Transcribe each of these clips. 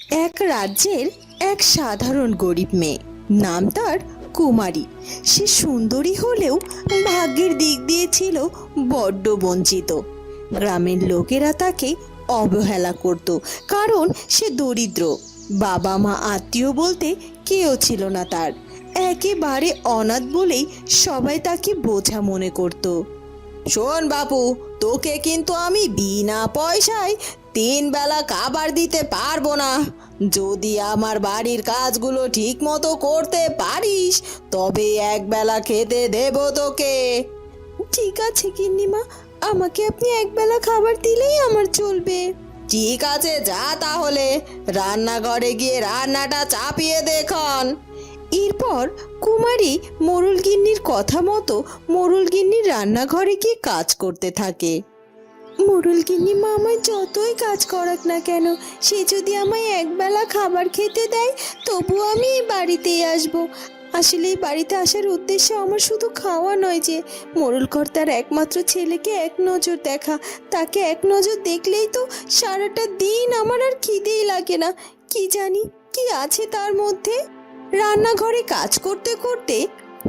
এক রাজ্যের এক সাধারণ গরিব মেয়ে, নাম তার কুমারী। সে সুন্দরী হলেও ভাগ্যের দিক দিয়ে ছিল বড্ড বঞ্চিত। গ্রামের লোকেরা তাকে অবহেলা করত, কারণ সে দরিদ্র। বাবা মা আত্মীয় বলতে কেউ ছিল না তার। একেবারে অনাথ বলেই সবাই তাকে বোঝা মনে করত। শোন বাপু, তোকে কিন্তু আমি বিনা পয়সায় 3 বেলা খাবার দিতে পারবো না। যদি আমার বাড়ির কাজগুলো ঠিক মতো করতে পারিস তবে 1 বেলা খেতে দেব তোকে। ঠিক আছে গিন্নিমা, আমাকে আপনি 1 বেলা খাবার দিলেই আমার চলবে। ঠিক আছে, যা তাহলে রান্নাঘরে গিয়ে রান্নাটা চাপিয়ে দেখন। এরপর কুমারী মোরল গিন্নির কথা মতো মোরল গিন্নির রান্নাঘরে গিয়ে কাজ করতে থাকে। মোরল গিন্নিমা আমায় যতই কাজ করাক না কেন, সে যদি আমায় 1 বেলা খাবার খেতে দেয় তবু আমি এই বাড়িতেই আসবো। আসলে এই বাড়িতে আসার উদ্দেশ্য আমার শুধু খাওয়া নয়, যে মোরল কর্তার একমাত্র ছেলেকে এক নজর দেখা। তাকে এক নজর দেখলেই তো সারাটা দিন আমার আর খিদেই লাগে না। কি জানি কি আছে তার মধ্যে। রান্নাঘরে কাজ করতে করতে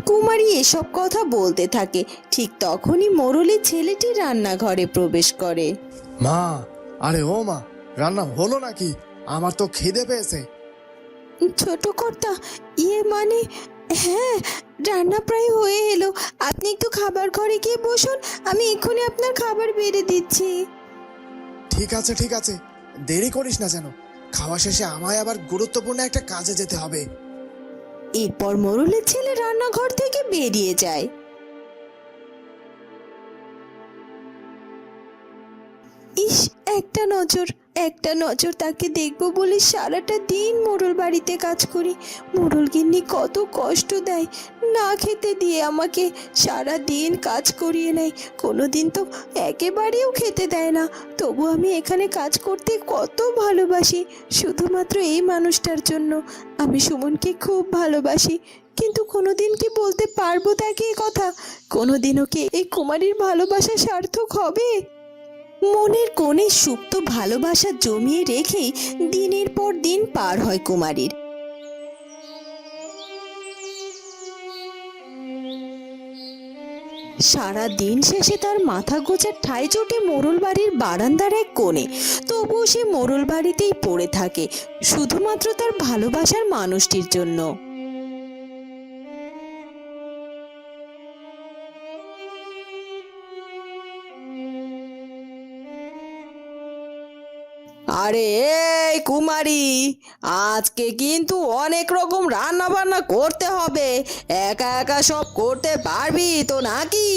কুমারী এসব কথা বলতে থাকে। ঠিক তখনই মোরলের ছেলেটি রান্নাঘরে প্রবেশ করে। মা, আরে ও মা, রান্না হলো নাকি? আমার তো খিদে পেয়েছে। ছোট কর্তা, মানে হ্যাঁ, রান্না প্রায় হয়ে এলো। আপনি একটু খাবার ঘরে গিয়ে বসুন, আমি এক্ষুনি আপনার খাবার বেড়ে দিচ্ছি। ঠিক আছে ঠিক আছে, দেরি করিস না যেন। খাওয়া শেষে আমায় আবার গুরুত্বপূর্ণ একটা কাজে যেতে হবে। এরপর মোরলের ছেলে রান্নাঘর থেকে বেরিয়ে যায়। ইস, একটা নজর তাকে দেখবো বলে সারাটা দিন মোরল বাড়িতে কাজ করি। মোরল গিন্নি কত কষ্ট দেয়, না খেতে দিয়ে আমাকে সারা দিন কাজ করিয়ে নেয়। কোনোদিন তো একেবারেও খেতে দেয় না। তবু আমি এখানে কাজ করতে কত ভালোবাসি, শুধুমাত্র এই মানুষটার জন্য। আমি সুমনকে খুব ভালোবাসি, কিন্তু কোনোদিন কি বলতে পারবো তাকে এ কথা? কোনোদিনও কি এই কুমারীর ভালোবাসা সার্থক হবে? মনের কোণে সুপ্ত ভালোবাসা জমিয়ে রেখেই দিনের পর দিন পার হয় কুমারীর। সারা দিন শেষে তার মাথা গোজার ঠাঁই জোটে মোরল বাড়ির বারান্দার এক কোণে। তবুও সে মোরল বাড়িতেই পড়ে থাকে, শুধুমাত্র তার ভালোবাসার মানুষটির জন্য। আরে এই কুমারী, আজকে কিন্তু অনেক রকম রান্না বান্না করতে হবে। একা একা সব করতে পারবি তো নাকি?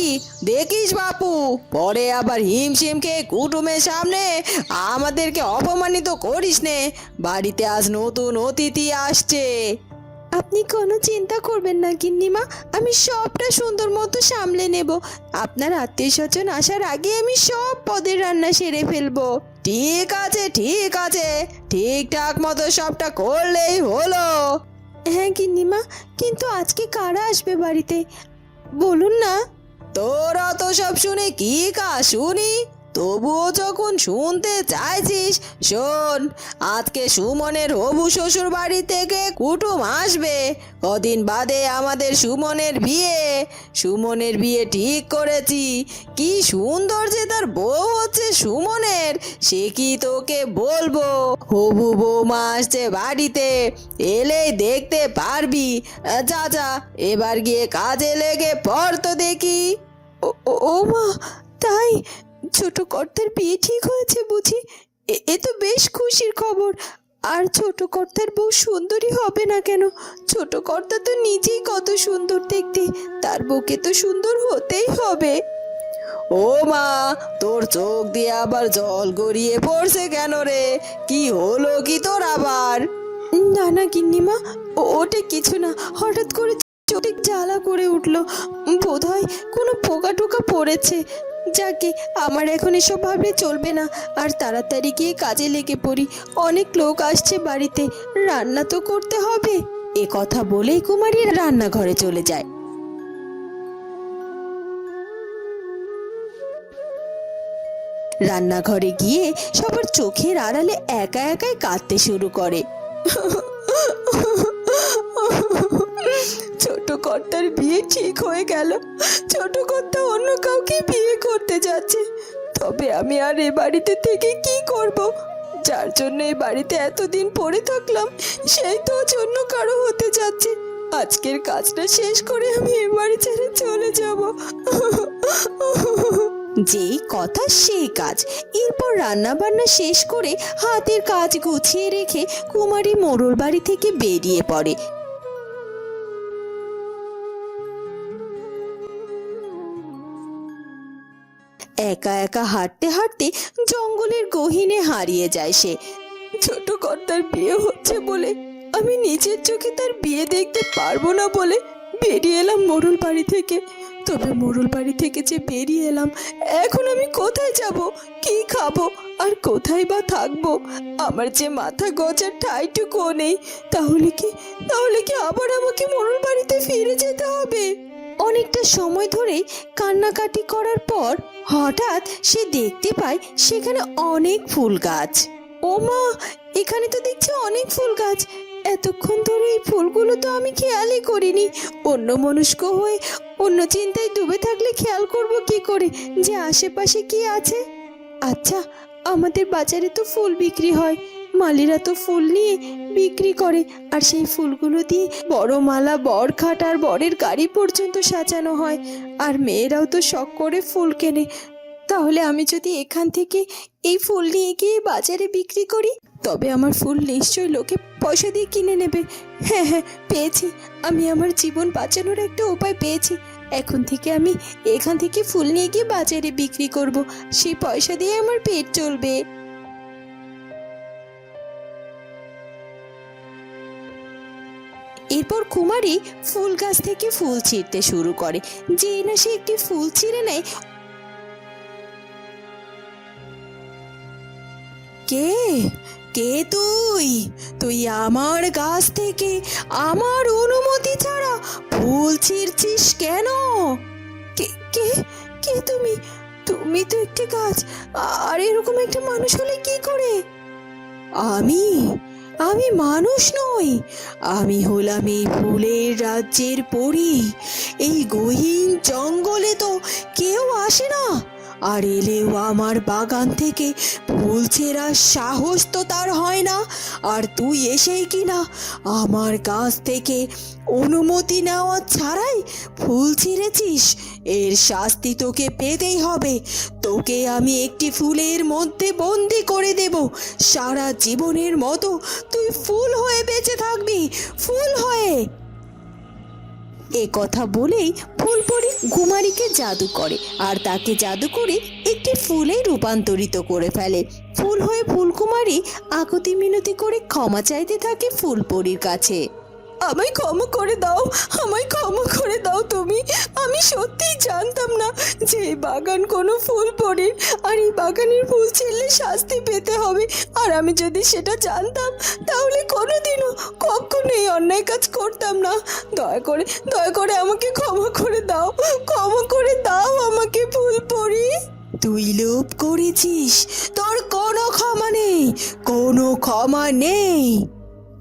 দেখিস বাপু, পরে আবার হিমশিম খেয়ে কুটুমের সামনে আমাদেরকে অপমানিত করিস নে। বাড়িতে আজ নতুন অতিথি আসছে। আপনি কোনো চিন্তা করবেন না গিন্নিমা, আমি সবটা সুন্দর মতো সামলে নেব। আপনার আত্মীয় স্বজন আসার আগে আমি সব পদের রান্না সেরে ফেলবো। ঠিক আছে ঠিক আছে, ঠিকঠাক মতো সবটা করলেই হলো। হ্যাঁ গিন্নিমা, কিন্তু আজকে কারা আসবে বাড়িতে বলুন না। তোরা তো সব শুনে কি কাজ শুনি, তবুও যখন শুনতে চাইছিস শোন। আজকে সুমনের হবু শ্বশুর বাড়ি থেকে কুটুম আসবে। কদিন বাদে আমাদের সুমনের বিয়ে ঠিক করেছি। কি সুন্দর যে তার বউ হচ্ছে সুমনের, সে কি তোকে বলবো। হবু বৌমা আসছে বাড়িতে, এলেই দেখতে পারবি। যা যা, এবার গিয়ে কাজে লেগে পড় তো দেখি। ও মা, তাই ছোট কর্তার বিয়ে ঠিক হয়েছে বুঝি? এ তো বেশ খুশির খবর। আর ছোট কর্তার বউ সুন্দরী হবে না কেন? ছোট কর্তা তো নিজেই কত সুন্দর দেখতে, তার বউকে তো সুন্দর হতেই হবে। ও মা, তোর চোখ দিয়ে আবার জল গড়িয়ে পড়ছে কেন রে? কি হলো কি তোর আবার? না না গিন্নিমা, ওটা কিছু না। হঠাৎ করে চোখে জ্বালা করে উঠলো, বোধহয় কোনো পোকা টোকা পড়েছে। যাকে, আমার এখন এসব ভাবলে চলবে না। আর তাড়াতাড়ি গিয়ে কাজে লেগে পড়ি, অনেক লোক আসছে বাড়িতে, রান্না তো করতে হবে। এ কথা বলেই কুমারী রান্নাঘরে চলে যায়। রান্নাঘরে গিয়ে সবার চোখের আড়ালে একা একাই কাঁদতে শুরু করে। ছোট কর্তার বিয়ে ঠিক হয়ে গেল। ছোট কর্তা অন্য কাউকে বিয়ে করতে যাচ্ছে। তবে আমি আর এ বাড়িতে থেকে কি করব? যার জন্য এই বাড়িতে এতদিন পড়ে থাকলাম সেই তো জন্য কারো হতে যাচ্ছে। আজকের কাজটা শেষ করে আমি এ বাড়ি ছেড়ে চলে যাব। যেই কথা সেই কাজ। এরপর রান্না বান্না শেষ করে হাতের কাজ গুছিয়ে রেখে কুমারী মোড়ল বাড়ি থেকে বেরিয়ে পড়ে। একা একা হাঁটতে হাঁটতে জঙ্গলের গহীনে হারিয়ে যায় সে। ছোট কর্তার বিয়ে হচ্ছে বলে আমি নিজের চোখে তার বিয়ে দেখতে পারবো না বলে বেরিয়ে এলাম মোড়ল বাড়ি থেকে। তবে মোড়ল বাড়ি থেকে যে বেরিয়ে এলাম, এখন আমি কোথায় যাব, কি খাবো আর কোথায় বা থাকবো? আমার যে মাথা গজার ঠাইটুকুও নেই। তাহলে কি আবার আমাকে মোড়ল বাড়িতে ফিরে যেতে হবে? অনেকটা সময় ধরে কান্নাকাটি করার পর হঠাৎ সে দেখতে পায় সেখানে অনেক ফুল গাছ। ও মা, এখানে তো দেখছি অনেক ফুল গাছ। এতক্ষণ ধরে এই ফুলগুলো তো আমি খেয়ালই করিনি। অন্যমনস্ক হয়ে অন্য চিন্তায় ডুবে থাকলে খেয়াল করব কি করে যে আশেপাশে কি আছে? আচ্ছা, আমাদের বাজারে তো ফুল বিক্রি হয়, মালিরা তো ফুল নিয়ে বিক্রি করে, আর সেই ফুলগুলো দিয়ে বড় মালা, বর খাট আর বরের গাড়ি পর্যন্ত সাজানো হয়। আর মেয়েরাও তো শখ করে ফুল কেনে। তাহলে আমি যদি এখান থেকে এই ফুল নিয়ে গিয়ে বাজারে বিক্রি করি, তবে আমার ফুল নিশ্চয়ই লোকে পয়সা দিয়ে কিনে নেবে। হ্যাঁ হ্যাঁ, পেয়েছি। আমি আমার জীবন বাঁচানোর একটা উপায় পেয়েছি। এখন থেকে আমি এখান থেকে ফুল নিয়ে গিয়ে বাজারে বিক্রি করব। সেই পয়সা দিয়ে আমার পেট চলবে। এরপর কুমারী ফুল গাছ থেকে ফুল ছিঁড়তে শুরু করে। যেই না সে একটি ফুল ছিঁড়ে নেয়, কে কে তুই? তুই আমার গাছ থেকে আমার অনুমতি ছাড়া ফুল ছিঁড়ছিস কেন? কে কে কে তুমি? তুমি তো একটি গাছ, আর এরকম একটা মানুষ হলে কি করে? আমি আমি মানুষ নই। আমি হলাম এই ফুলের রাজ্যের পরী। এই গহীন জঙ্গলে তো কেউ আসে না, আর এলেও আমার বাগান থেকে ফুল ছেঁড়ার সাহস তো তার হয় না। আর তুই এসেই কিনা আমার গাছ থেকে অনুমতি নেওয়া ছাড়াই ফুল ছিঁড়েছিস। এর শাস্তি তোকে পেতেই হবে। তোকে আমি একটি ফুলের মধ্যে বন্দি করে দেব। সারা জীবনের মতো তুই ফুল হয়ে বেঁচে থাকবি, ফুল হয়ে। এ কথা বলেই ফুলপরি কুমারীকে জাদু করে, আর তাকে জাদু করে একটি ফুলে রূপান্তরিত করে ফেলে। ফুল হয়ে ফুলকুমারী আকুতি মিনতি করে ক্ষমা চাইতে থাকে ফুলপরির কাছে। আমায় ক্ষমা করে দাও, আমায় ক্ষমা করে দাও তুমি। আমি সত্যিই জানতাম না যে এই বাগান কোনো ফুলপরির, আর এই বাগানের ফুল ছিঁড়লে শাস্তি পেতে হবে। আর আমি যদি সেটা জানতাম তাহলে কোনোদিনও কখনো এই অন্যায় কাজ করতাম না। দয়া করে আমাকে ক্ষমা করে দাও, ক্ষমা করে দাও আমাকে ফুলপরি। তুই লোভ করেছিস, তোর কোনো ক্ষমা নেই, কোনো ক্ষমা নেই।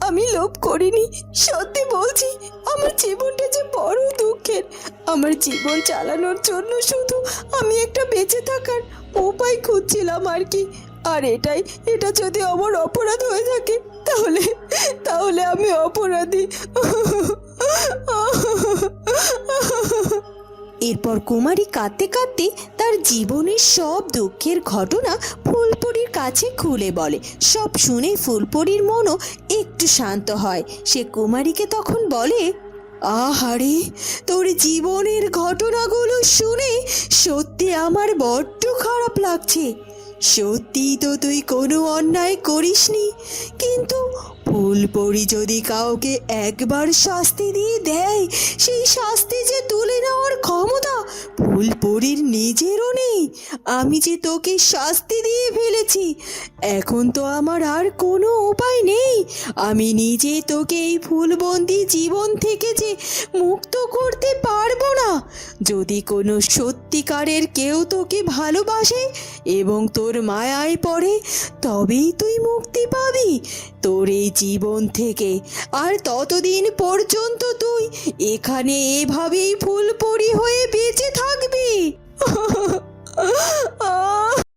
আমি লোভ করিনি, সত্যি বলছি। আমার জীবনটা যে বড় দুঃখের। আমার জীবন চালানোর জন্য শুধু আমি একটা বেঁচে থাকার উপায় খুঁজছিলাম আর কি। আর এটা যদি আমার অপরাধ হয়ে থাকে তাহলে আমি অপরাধী। এরপর কুমারী কাঁদতে কাঁদতে তার জীবনের সব দুঃখের ঘটনা ফুলপরির কাছে খুলে বলে। সব শুনে ফুলপরির মনও একটু শান্ত হয়। সে কুমারীকে তখন বলে, আহারে, তোর জীবনের ঘটনাগুলো শুনে সত্যি আমার বড্ড খারাপ লাগছে। সত্যি তো তুই কোনো অন্যায় করিসনি, কিন্তু ফুলপরি যদি কাউকে একবার শাস্তি দিয়ে দেয়, সেই শাস্তি যে তুলে নেওয়ার ক্ষমতা ফুলপরির নিজেরও নেই। আমি যে তোকে শাস্তি দিয়ে ফেলেছি, এখন তো আমার আর কোনো উপায় নেই। আমি নিজে তোকে এই ফুলবন্দি জীবন থেকে যে মুক্ত করতে পারবো না। যদি কোনো সত্যিকারের কেউ তোকে ভালোবাসে এবং তোর মায়ায় পড়ে, তবেই তুই মুক্তি পাবি তোর এই জীবন থেকে। আর ততদিন পর্যন্ত তুই এখানে এভাবেই ফুলপরি হয়ে বেঁচে